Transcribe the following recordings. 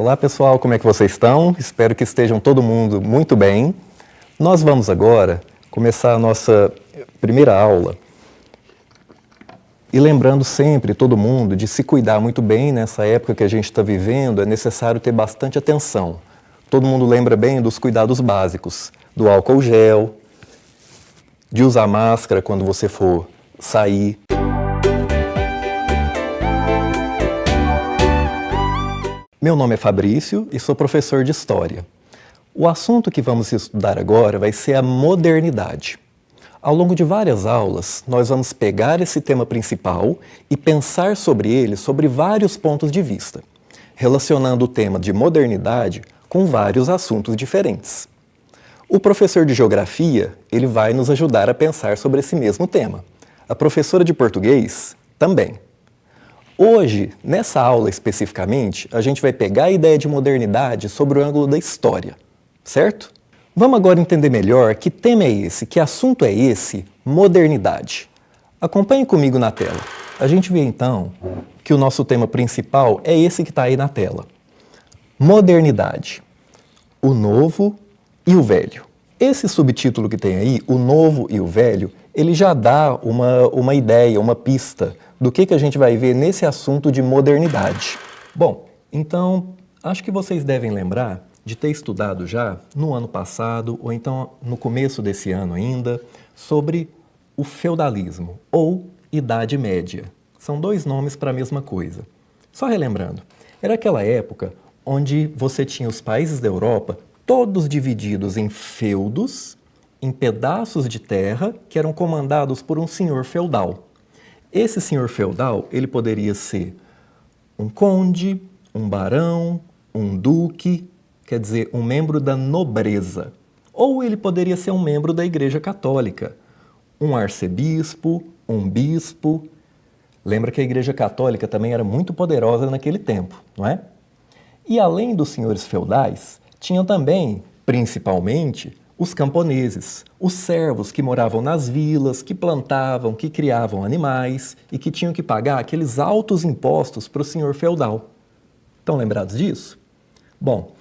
Olá pessoal, como é que vocês estão? Espero que estejam todo mundo muito bem. Nós vamos agora começar a nossa primeira aula. E lembrando sempre todo mundo de se cuidar muito bem nessa época que a gente está vivendo, é necessário ter bastante atenção. Todo mundo lembra bem dos cuidados básicos, do álcool gel, de usar máscara quando você for sair. Meu nome é Fabrício e sou professor de História. O assunto que vamos estudar agora vai ser a modernidade. Ao longo de várias aulas, nós vamos pegar esse tema principal e pensar sobre ele sobre vários pontos de vista, relacionando o tema de modernidade com vários assuntos diferentes. O professor de Geografia, ele vai nos ajudar a pensar sobre esse mesmo tema. A professora de Português, também. Hoje, nessa aula especificamente, a gente vai pegar a ideia de modernidade sobre o ângulo da história, certo? Vamos agora entender melhor que tema é esse, que assunto é esse, modernidade. Acompanhe comigo na tela. A gente vê então que o nosso tema principal é esse que está aí na tela. Modernidade, o novo e o velho. Esse subtítulo que tem aí, o novo e o velho, ele já dá uma ideia, uma pista do que a gente vai ver nesse assunto de modernidade. Bom, então, acho que vocês devem lembrar de ter estudado já no ano passado, ou então no começo desse ano ainda, sobre o feudalismo, ou Idade Média. São dois nomes para a mesma coisa. Só relembrando, era aquela época onde você tinha os países da Europa todos divididos em feudos, em pedaços de terra que eram comandados por um senhor feudal. Esse senhor feudal, ele poderia ser um conde, um barão, um duque, quer dizer, um membro da nobreza. Ou ele poderia ser um membro da Igreja Católica, um arcebispo, um bispo. Lembra que a Igreja Católica também era muito poderosa naquele tempo, não é? E além dos senhores feudais, tinham também, principalmente, os camponeses, os servos que moravam nas vilas, que plantavam, que criavam animais e que tinham que pagar aqueles altos impostos para o senhor feudal. Estão lembrados disso? Bom,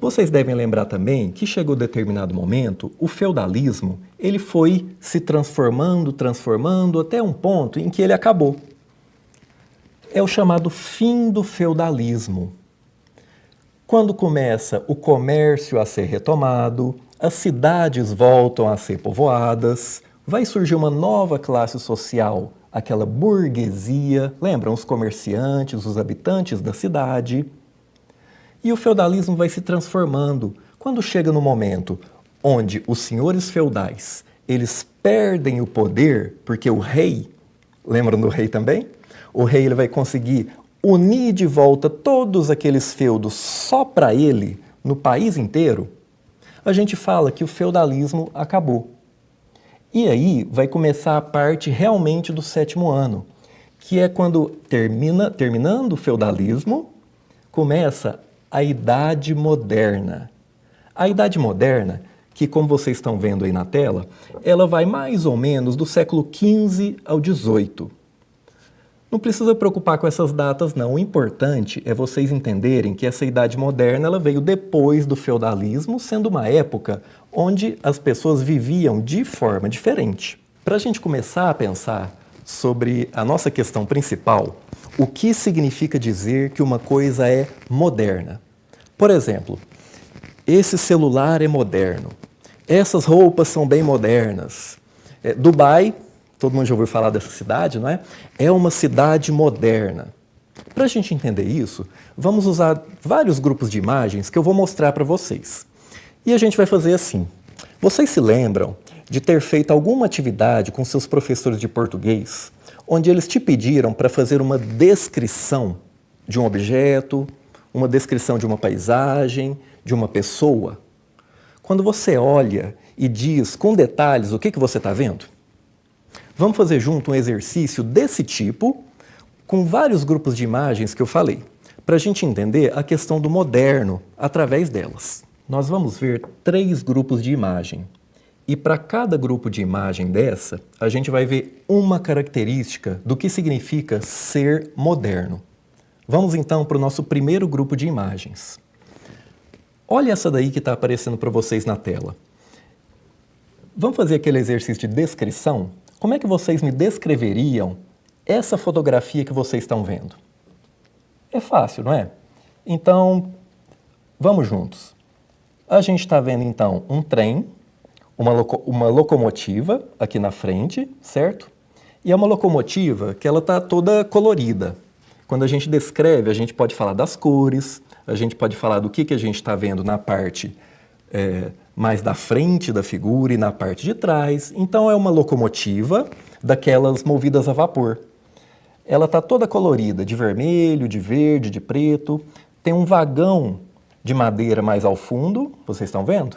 vocês devem lembrar também que chegou determinado momento, o feudalismo ele foi se transformando até um ponto em que ele acabou. É o chamado fim do feudalismo. Quando começa o comércio a ser retomado, as cidades voltam a ser povoadas, vai surgir uma nova classe social, aquela burguesia, lembram? Os comerciantes, os habitantes da cidade. E o feudalismo vai se transformando. Quando chega no momento onde os senhores feudais, eles perdem o poder, porque o rei, lembram do rei também? O rei ele vai conseguir unir de volta todos aqueles feudos só para ele, no país inteiro, a gente fala que o feudalismo acabou. E aí vai começar a parte realmente do sétimo ano, que é quando terminando o feudalismo, começa a Idade Moderna. A Idade Moderna, que como vocês estão vendo aí na tela, ela vai mais ou menos do século XV ao XVIII. Não precisa preocupar com essas datas não, o importante é vocês entenderem que essa Idade Moderna ela veio depois do feudalismo, sendo uma época onde as pessoas viviam de forma diferente. Para a gente começar a pensar sobre a nossa questão principal, o que significa dizer que uma coisa é moderna? Por exemplo, esse celular é moderno, essas roupas são bem modernas, Dubai, todo mundo já ouviu falar dessa cidade, não é? É uma cidade moderna. Para a gente entender isso, vamos usar vários grupos de imagens que eu vou mostrar para vocês. E a gente vai fazer assim. Vocês se lembram de ter feito alguma atividade com seus professores de português, onde eles te pediram para fazer uma descrição de um objeto, uma descrição de uma paisagem, de uma pessoa? Quando você olha e diz com detalhes o que você está vendo? Vamos fazer junto um exercício desse tipo, com vários grupos de imagens que eu falei, para a gente entender a questão do moderno através delas. Nós vamos ver 3 grupos de imagem. E para cada grupo de imagem dessa, a gente vai ver uma característica do que significa ser moderno. Vamos então para o nosso primeiro grupo de imagens. Olha essa daí que está aparecendo para vocês na tela. Vamos fazer aquele exercício de descrição? Como é que vocês me descreveriam essa fotografia que vocês estão vendo? É fácil, não é? Então, vamos juntos. A gente está vendo então um trem, uma locomotiva aqui na frente, certo? E é uma locomotiva que ela está toda colorida. Quando a gente descreve, a gente pode falar das cores, a gente pode falar do que a gente está vendo na parte mais da frente da figura e na parte de trás. Então é uma locomotiva daquelas movidas a vapor. Ela está toda colorida, de vermelho, de verde, de preto. Tem um vagão de madeira mais ao fundo, vocês estão vendo?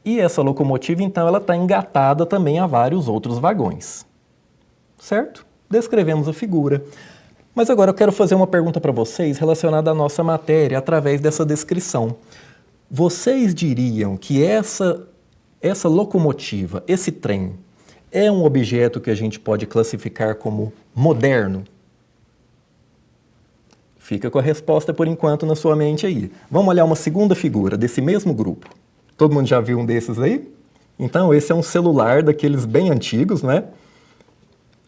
E essa locomotiva, então, ela está engatada também a vários outros vagões. Certo? Descrevemos a figura. Mas agora eu quero fazer uma pergunta para vocês relacionada à nossa matéria através dessa descrição. Vocês diriam que essa locomotiva, esse trem, é um objeto que a gente pode classificar como moderno? Fica com a resposta por enquanto na sua mente aí. Vamos olhar uma segunda figura desse mesmo grupo. Todo mundo já viu um desses aí? Então, esse é um celular daqueles bem antigos, né?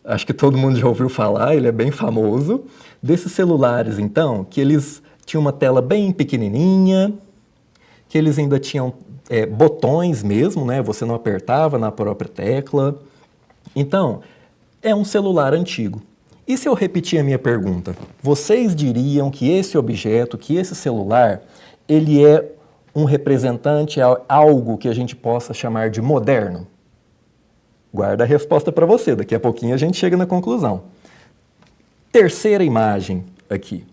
Acho que todo mundo já ouviu falar, ele é bem famoso. Desses celulares, então, que eles tinham uma tela bem pequenininha, que eles ainda tinham botões mesmo, né? Você não apertava na própria tecla. Então, é um celular antigo. E se eu repetir a minha pergunta? Vocês diriam que esse objeto, que esse celular, ele é um representante, algo que a gente possa chamar de moderno? Guarda a resposta para você, daqui a pouquinho a gente chega na conclusão. Terceira imagem aqui.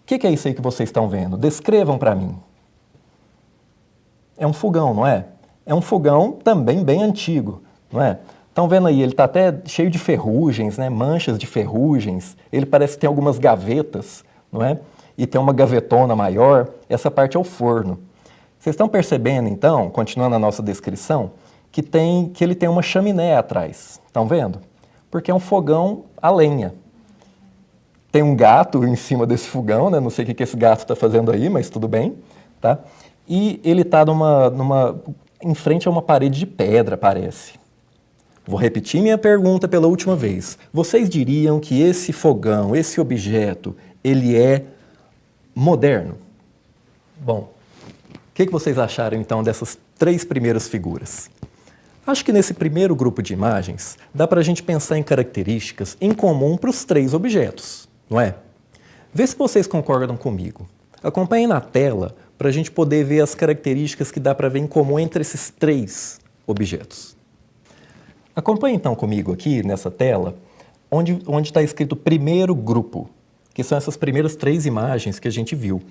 O que é isso aí que vocês estão vendo? Descrevam para mim. É um fogão, não é? É um fogão também bem antigo, não é? Estão vendo aí, ele está até cheio de ferrugens, né? Manchas de ferrugens. Ele parece que tem algumas gavetas, não é? E tem uma gavetona maior. Essa parte é o forno. Vocês estão percebendo, então, continuando a nossa descrição, que ele tem uma chaminé atrás. Estão vendo? Porque é um fogão a lenha. Tem um gato em cima desse fogão, né? Não sei o que esse gato está fazendo aí, mas tudo bem, tá? E ele está em frente a uma parede de pedra, parece. Vou repetir minha pergunta pela última vez. Vocês diriam que esse fogão, esse objeto, ele é moderno? Bom, o que vocês acharam então dessas três primeiras figuras? Acho que nesse primeiro grupo de imagens dá para a gente pensar em características em comum para os três objetos, não é? Vê se vocês concordam comigo. Acompanhem na tela para a gente poder ver as características que dá para ver em comum entre esses três objetos. Acompanhe então comigo aqui nessa tela, onde está escrito primeiro grupo, que são essas primeiras três imagens que a gente viu.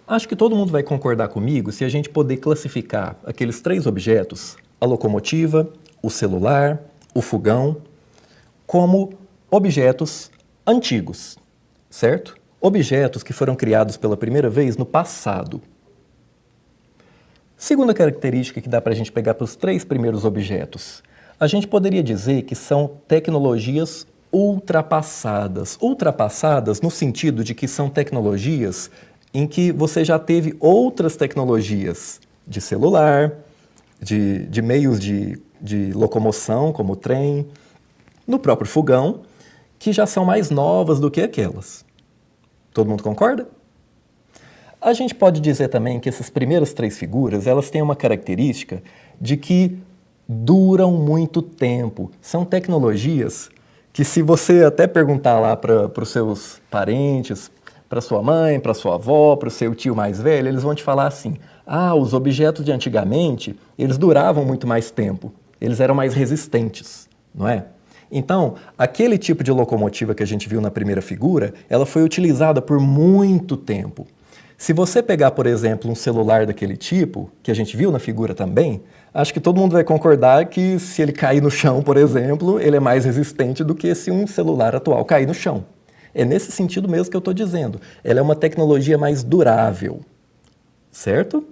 Acho que todo mundo vai concordar comigo se a gente poder classificar aqueles três objetos, a locomotiva, o celular, o fogão, como objetos antigos, certo? Objetos que foram criados pela primeira vez no passado. Segunda característica que dá para a gente pegar para os três primeiros objetos, a gente poderia dizer que são tecnologias ultrapassadas. Ultrapassadas no sentido de que são tecnologias em que você já teve outras tecnologias de celular, de meios de locomoção, como o trem, no próprio fogão, que já são mais novas do que aquelas. Todo mundo concorda? A gente pode dizer também que essas primeiras três figuras, elas têm uma característica de que duram muito tempo. São tecnologias que, se você até perguntar lá para os seus parentes, para sua mãe, para sua avó, para o seu tio mais velho, eles vão te falar assim: os objetos de antigamente, eles duravam muito mais tempo, eles eram mais resistentes, não é? Então, aquele tipo de locomotiva que a gente viu na primeira figura, ela foi utilizada por muito tempo. Se você pegar, por exemplo, um celular daquele tipo, que a gente viu na figura também, acho que todo mundo vai concordar que se ele cair no chão, por exemplo, ele é mais resistente do que se um celular atual cair no chão. É nesse sentido mesmo que eu estou dizendo. Ela é uma tecnologia mais durável, certo?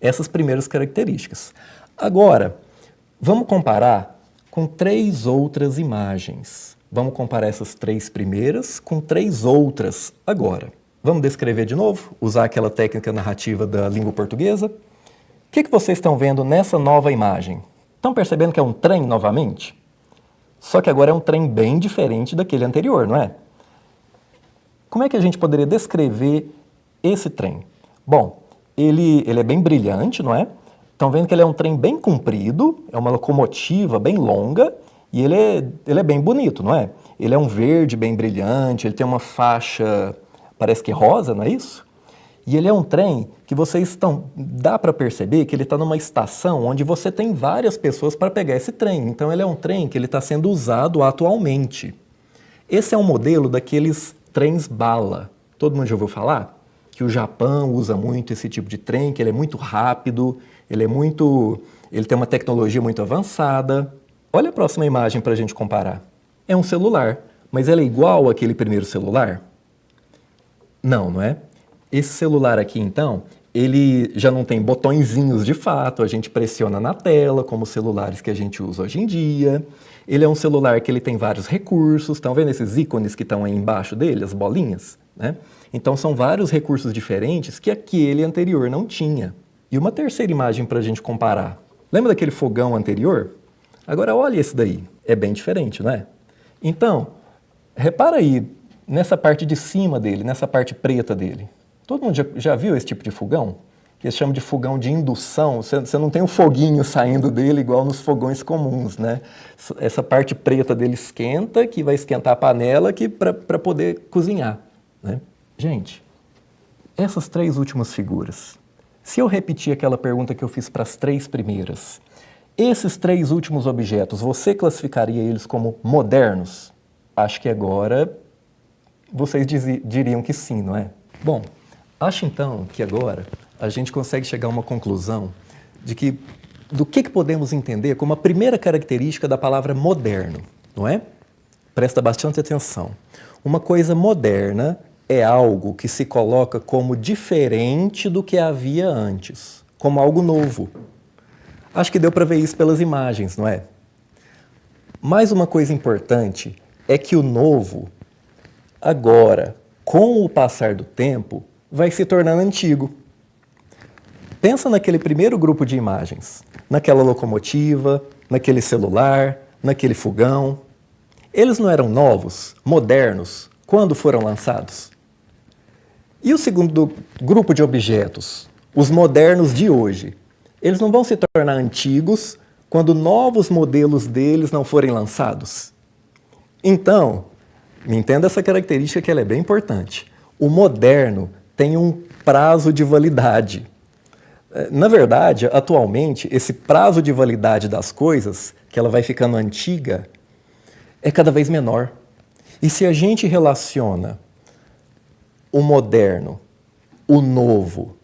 Essas primeiras características. Agora, vamos comparar com três outras imagens. Vamos comparar essas 3 primeiras com 3 outras agora. Vamos descrever de novo? Usar aquela técnica narrativa da língua portuguesa? O que vocês estão vendo nessa nova imagem? Estão percebendo que é um trem novamente? Só que agora é um trem bem diferente daquele anterior, não é? Como é que a gente poderia descrever esse trem? Bom, ele é bem brilhante, não é? Estão vendo que ele é um trem bem comprido, é uma locomotiva bem longa e ele é bem bonito, não é? Ele é um verde bem brilhante, ele tem uma faixa, parece que rosa, não é isso? E ele é um trem que dá para perceber que ele está numa estação onde você tem várias pessoas para pegar esse trem. Então ele é um trem que ele está sendo usado atualmente. Esse é um modelo daqueles trens bala. Todo mundo já ouviu falar? Que o Japão usa muito esse tipo de trem, que ele é muito rápido, ele tem uma tecnologia muito avançada. Olha a próxima imagem para a gente comparar. É um celular, mas ele é igual àquele primeiro celular? Não, não é? Esse celular aqui, então, ele já não tem botõezinhos de fato, a gente pressiona na tela, como os celulares que a gente usa hoje em dia. Ele é um celular que ele tem vários recursos, estão vendo esses ícones que estão aí embaixo dele, as bolinhas? Né? Então são vários recursos diferentes que aquele anterior não tinha. E uma terceira imagem para a gente comparar. Lembra daquele fogão anterior? Agora olha esse daí, é bem diferente, não é? Então, repara aí nessa parte de cima dele, nessa parte preta dele. Todo mundo já viu esse tipo de fogão? Eles chamam de fogão de indução. Você não tem um foguinho saindo dele igual nos fogões comuns, né? Essa parte preta dele esquenta, que vai esquentar a panela para poder cozinhar, né? Gente, essas 3 últimas figuras, se eu repetir aquela pergunta que eu fiz para as 3 primeiras, esses 3 últimos objetos, você classificaria eles como modernos? Acho que agora vocês diriam que sim, não é? Bom, acho então que agora a gente consegue chegar a uma conclusão do que podemos entender como a primeira característica da palavra moderno, não é? Presta bastante atenção. Uma coisa moderna é algo que se coloca como diferente do que havia antes, como algo novo. Acho que deu para ver isso pelas imagens, não é? Mais uma coisa importante é que o novo, agora, com o passar do tempo, vai se tornando antigo. Pensa naquele primeiro grupo de imagens, naquela locomotiva, naquele celular, naquele fogão. Eles não eram novos, modernos, quando foram lançados? E o segundo grupo de objetos, os modernos de hoje, eles não vão se tornar antigos quando novos modelos deles não forem lançados? Então, me entenda essa característica que ela é bem importante. O moderno tem um prazo de validade. Na verdade, atualmente, esse prazo de validade das coisas, que ela vai ficando antiga, é cada vez menor. E se a gente relaciona o moderno, o novo,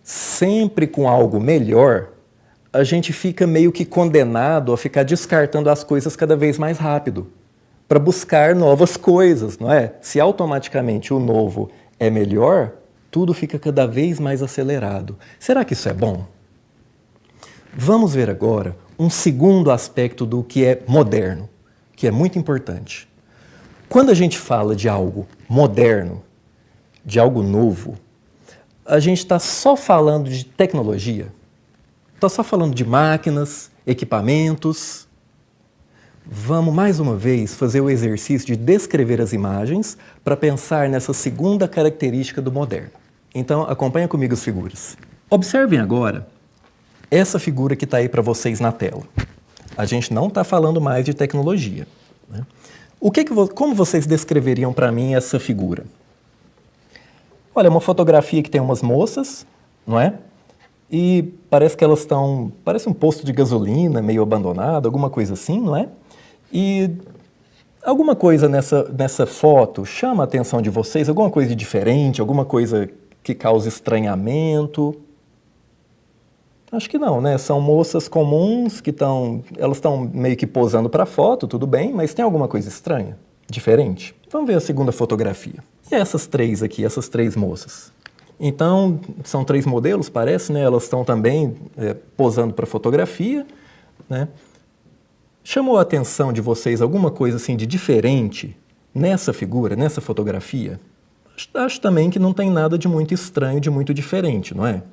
sempre com algo melhor, a gente fica meio que condenado a ficar descartando as coisas cada vez mais rápido, para buscar novas coisas, não é? Se automaticamente o novo é melhor, tudo fica cada vez mais acelerado. Será que isso é bom? Vamos ver agora um segundo aspecto do que é moderno, que é muito importante. Quando a gente fala de algo moderno, de algo novo, a gente está só falando de tecnologia? Está só falando de máquinas, equipamentos? Vamos mais uma vez fazer o exercício de descrever as imagens para pensar nessa segunda característica do moderno. Então, acompanha comigo as figuras. Observem agora essa figura que está aí para vocês na tela. A gente não está falando mais de tecnologia, né? Como vocês descreveriam para mim essa figura? Olha, é uma fotografia que tem umas moças, não é? E parece que elas estão... Parece um posto de gasolina meio abandonado, alguma coisa assim, não é? E alguma coisa nessa foto chama a atenção de vocês? Alguma coisa de diferente? Alguma coisa que causa estranhamento? Acho que não, né? São moças comuns que elas estão meio que posando para foto, tudo bem, mas tem alguma coisa estranha, diferente? Vamos ver a segunda fotografia. E essas 3 aqui, essas 3 moças? Então, são 3 modelos, parece, né? Elas estão também posando para fotografia, né? Chamou a atenção de vocês alguma coisa assim de diferente nessa figura, nessa fotografia? Acho também que não tem nada de muito estranho, de muito diferente, não é?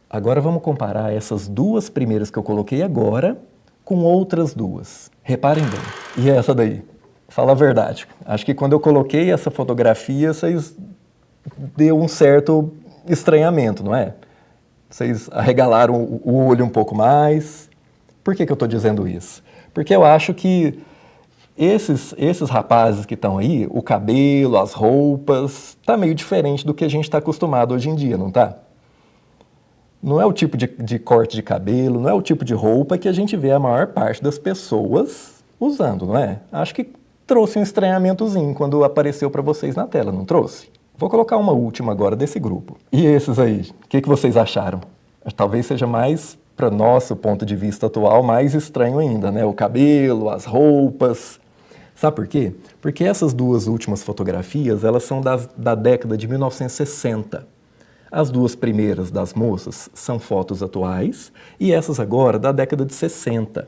Agora vamos comparar essas duas primeiras que eu coloquei agora com outras duas. Reparem bem. E essa daí? Fala a verdade. Acho que quando eu coloquei essa fotografia, vocês deu um certo estranhamento, não é? Vocês arregalaram o olho um pouco mais. Por que eu estou dizendo isso? Porque eu acho que esses rapazes que estão aí, o cabelo, as roupas, tá meio diferente do que a gente está acostumado hoje em dia, não tá? Não é o tipo de corte de cabelo, não é o tipo de roupa que a gente vê a maior parte das pessoas usando, não é? Acho que trouxe um estranhamentozinho quando apareceu para vocês na tela, não trouxe? Vou colocar uma última agora desse grupo. E esses aí, o que vocês acharam? Talvez seja mais, para nosso ponto de vista atual, mais estranho ainda, né? O cabelo, as roupas. Sabe por quê? Porque essas duas últimas fotografias, elas são da década de 1960. As duas primeiras das moças são fotos atuais e essas agora da década de 60.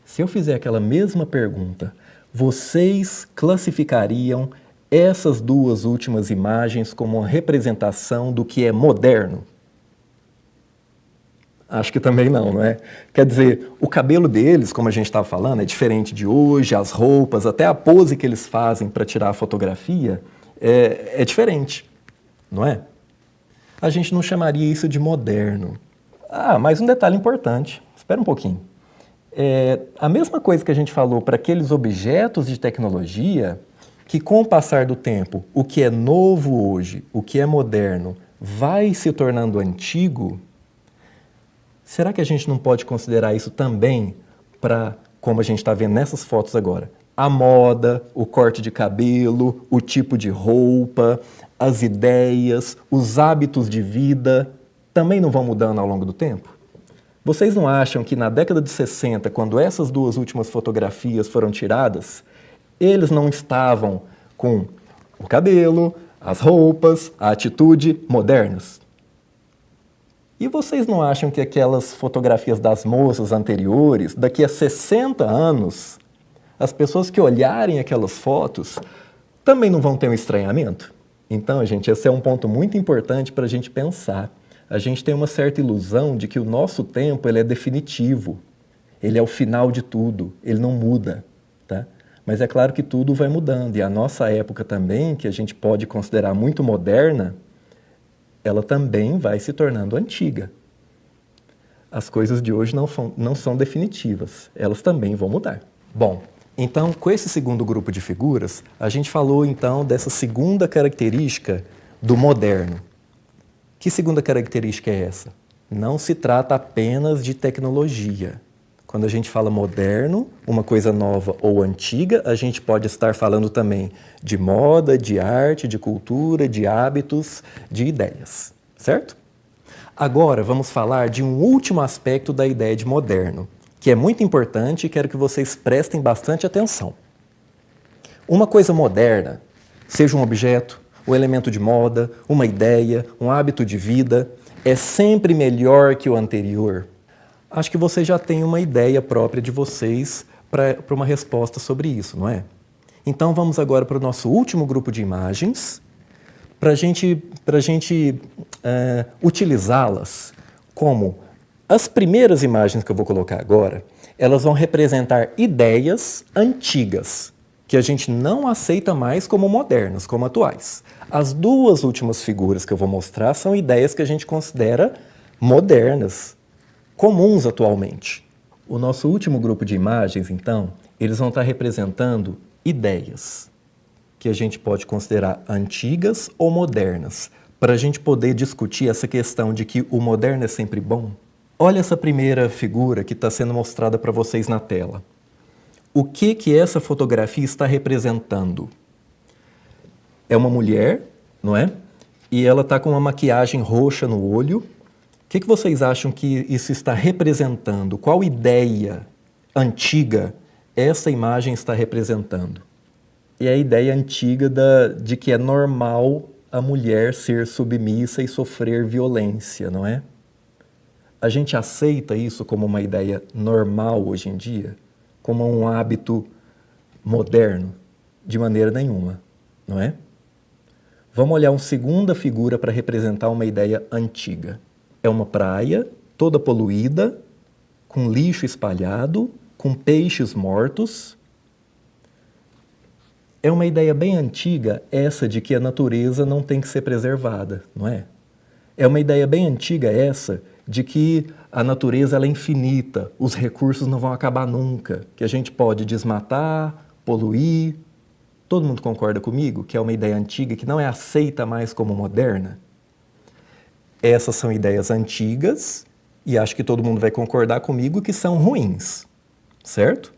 Se eu fizer aquela mesma pergunta, vocês classificariam essas duas últimas imagens como uma representação do que é moderno? Acho que também não, não é? Quer dizer, o cabelo deles, como a gente estava falando, é diferente de hoje, as roupas, até a pose que eles fazem para tirar a fotografia é diferente, não é? A gente não chamaria isso de moderno. Ah, mas um detalhe importante, espera um pouquinho. A mesma coisa que a gente falou para aqueles objetos de tecnologia, que com o passar do tempo, o que é novo hoje, o que é moderno, vai se tornando antigo. Será que a gente não pode considerar isso também para, como a gente está vendo nessas fotos agora, a moda, o corte de cabelo, o tipo de roupa, as ideias, os hábitos de vida também não vão mudando ao longo do tempo? Vocês não acham que na década de 60, quando essas duas últimas fotografias foram tiradas, eles não estavam com o cabelo, as roupas, a atitude modernas? E vocês não acham que aquelas fotografias das moças anteriores, daqui a 60 anos, as pessoas que olharem aquelas fotos também não vão ter um estranhamento? Então, gente, esse é um ponto muito importante para a gente pensar. A gente tem uma certa ilusão de que o nosso tempo ele é definitivo, ele é o final de tudo, ele não muda, tá? Mas é claro que tudo vai mudando, e a nossa época também, que a gente pode considerar muito moderna, ela também vai se tornando antiga. As coisas de hoje não são definitivas, elas também vão mudar. Bom, então, com esse segundo grupo de figuras, a gente falou então dessa segunda característica do moderno. Que segunda característica é essa? Não se trata apenas de tecnologia. Quando a gente fala moderno, uma coisa nova ou antiga, a gente pode estar falando também de moda, de arte, de cultura, de hábitos, de ideias, certo? Agora vamos falar de um último aspecto da ideia de moderno, que é muito importante e quero que vocês prestem bastante atenção. Uma coisa moderna, seja um objeto, um elemento de moda, uma ideia, um hábito de vida, é sempre melhor que o anterior. Acho que vocês já têm uma ideia própria de vocês para uma resposta sobre isso, não é? Então vamos agora para o nosso último grupo de imagens, para a gente utilizá-las como as primeiras imagens que eu vou colocar agora, elas vão representar ideias antigas, que a gente não aceita mais como modernas, como atuais. As duas últimas figuras que eu vou mostrar são ideias que a gente considera modernas, comuns atualmente. O nosso último grupo de imagens, então, eles vão estar representando ideias que a gente pode considerar antigas ou modernas, para a gente poder discutir essa questão de que o moderno é sempre bom. Olha essa primeira figura que está sendo mostrada para vocês na tela. O que essa fotografia está representando? É uma mulher, não é? E ela está com uma maquiagem roxa no olho. O que vocês acham que isso está representando? Qual ideia antiga essa imagem está representando? É a ideia antiga de que é normal a mulher ser submissa e sofrer violência, não é? A gente aceita isso como uma ideia normal hoje em dia, como um hábito moderno? De maneira nenhuma, não é? Vamos olhar uma segunda figura para representar uma ideia antiga. É uma praia toda poluída, com lixo espalhado, com peixes mortos. É uma ideia bem antiga essa de que a natureza não tem que ser preservada, não é? É uma ideia bem antiga essa de que a natureza ela é infinita, os recursos não vão acabar nunca, que a gente pode desmatar, poluir. Todo mundo concorda comigo que é uma ideia antiga que não é aceita mais como moderna? Essas são ideias antigas e acho que todo mundo vai concordar comigo que são ruins, certo?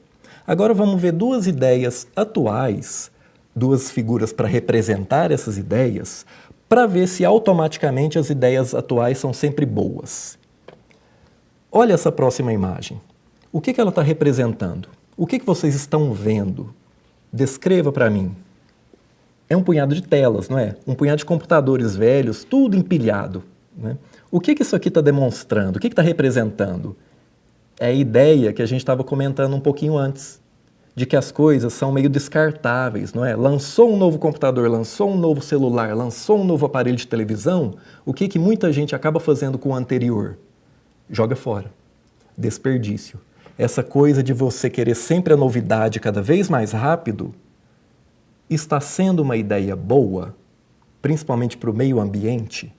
Agora vamos ver duas ideias atuais, duas figuras para representar essas ideias, para ver se automaticamente as ideias atuais são sempre boas. Olha essa próxima imagem. O que ela está representando? O que vocês estão vendo? Descreva para mim. É um punhado de telas, não é? Um punhado de computadores velhos, tudo empilhado, né? O que isso aqui está demonstrando? O que está representando? É a ideia que a gente estava comentando um pouquinho antes, de que as coisas são meio descartáveis, não é? Lançou um novo computador, lançou um novo celular, lançou um novo aparelho de televisão, o que muita gente acaba fazendo com o anterior? Joga fora. Desperdício. Essa coisa de você querer sempre a novidade cada vez mais rápido está sendo uma ideia boa, principalmente para o meio ambiente?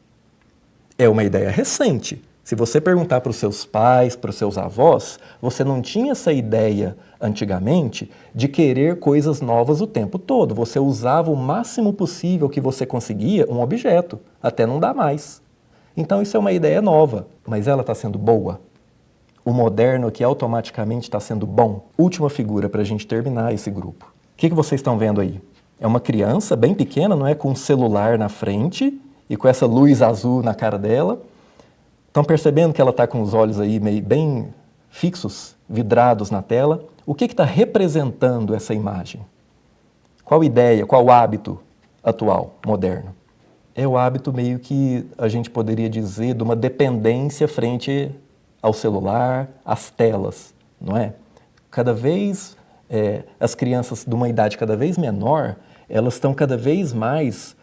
É uma ideia recente. Se você perguntar para os seus pais, para os seus avós, você não tinha essa ideia antigamente de querer coisas novas o tempo todo. Você usava o máximo possível que você conseguia um objeto, até não dar mais. Então isso é uma ideia nova, mas ela está sendo boa? O moderno aqui automaticamente está sendo bom? Última figura para a gente terminar esse grupo. O que vocês estão vendo aí? É uma criança bem pequena, não é? Com um celular na frente e com essa luz azul na cara dela. Estão percebendo que ela está com os olhos aí meio bem fixos, vidrados na tela? O que está representando essa imagem? Qual ideia, qual hábito atual, moderno? É o hábito meio que a gente poderia dizer de uma dependência frente ao celular, às telas, não é? Cada vez, as crianças de uma idade cada vez menor, elas estão cada vez mais,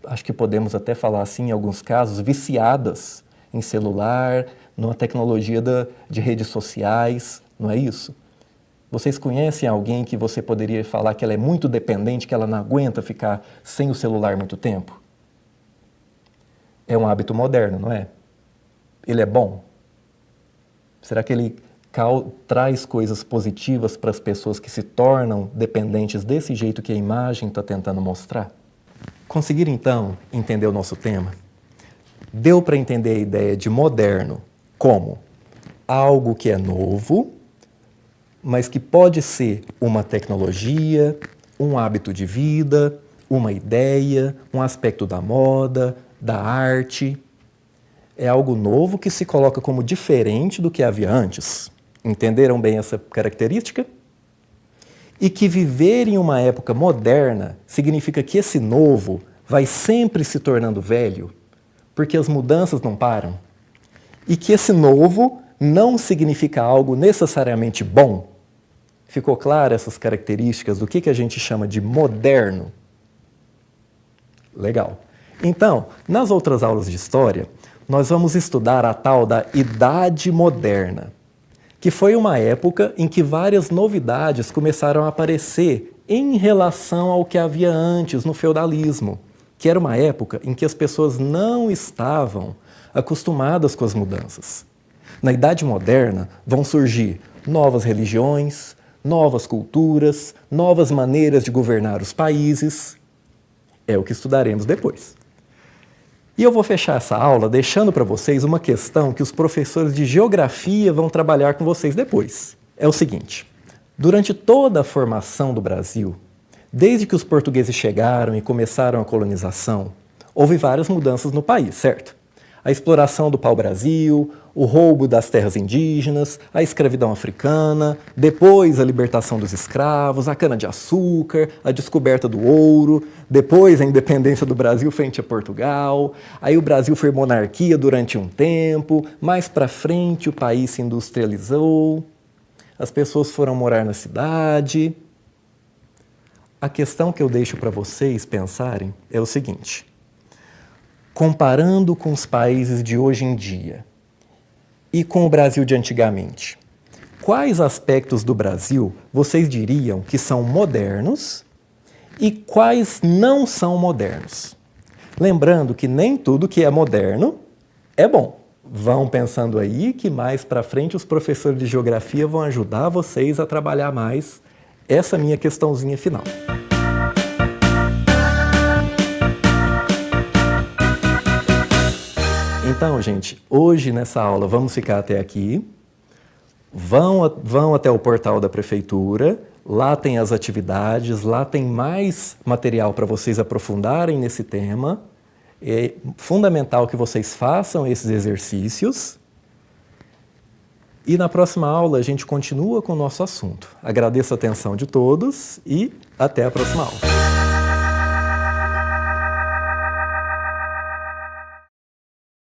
acho que podemos até falar assim em alguns casos, viciadas em celular, numa tecnologia de redes sociais, não é isso? Vocês conhecem alguém que você poderia falar que ela é muito dependente, que ela não aguenta ficar sem o celular muito tempo? É um hábito moderno, não é? Ele é bom? Será que ele traz coisas positivas para as pessoas que se tornam dependentes desse jeito que a imagem está tentando mostrar? Conseguiram, então, entender o nosso tema? Deu para entender a ideia de moderno como algo que é novo, mas que pode ser uma tecnologia, um hábito de vida, uma ideia, um aspecto da moda, da arte. É algo novo que se coloca como diferente do que havia antes. Entenderam bem essa característica? E que viver em uma época moderna significa que esse novo vai sempre se tornando velho, porque as mudanças não param. E que esse novo não significa algo necessariamente bom. Ficou claro essas características do que a gente chama de moderno? Legal. Então, nas outras aulas de história, nós vamos estudar a tal da Idade Moderna, que foi uma época em que várias novidades começaram a aparecer em relação ao que havia antes no feudalismo, que era uma época em que as pessoas não estavam acostumadas com as mudanças. Na Idade Moderna vão surgir novas religiões, novas culturas, novas maneiras de governar os países. É o que estudaremos depois. E eu vou fechar essa aula deixando para vocês uma questão que os professores de geografia vão trabalhar com vocês depois. É o seguinte: durante toda a formação do Brasil, desde que os portugueses chegaram e começaram a colonização, houve várias mudanças no país, certo? a exploração do pau-brasil, o roubo das terras indígenas, a escravidão africana, depois a libertação dos escravos, a cana-de-açúcar, a descoberta do ouro, depois a independência do Brasil frente a Portugal, aí o Brasil foi monarquia durante um tempo, mais para frente o país se industrializou, as pessoas foram morar na cidade. A questão que eu deixo para vocês pensarem é o seguinte: comparando com os países de hoje em dia e com o Brasil de antigamente, quais aspectos do Brasil vocês diriam que são modernos e quais não são modernos? Lembrando que nem tudo que é moderno é bom. Vão pensando aí que mais para frente os professores de geografia vão ajudar vocês a trabalhar mais essa minha questãozinha final. Então, gente, hoje nessa aula vamos ficar até aqui. Vão até o portal da prefeitura, lá tem as atividades, lá tem mais material para vocês aprofundarem nesse tema. É fundamental que vocês façam esses exercícios. E na próxima aula a gente continua com o nosso assunto. Agradeço a atenção de todos e até a próxima aula.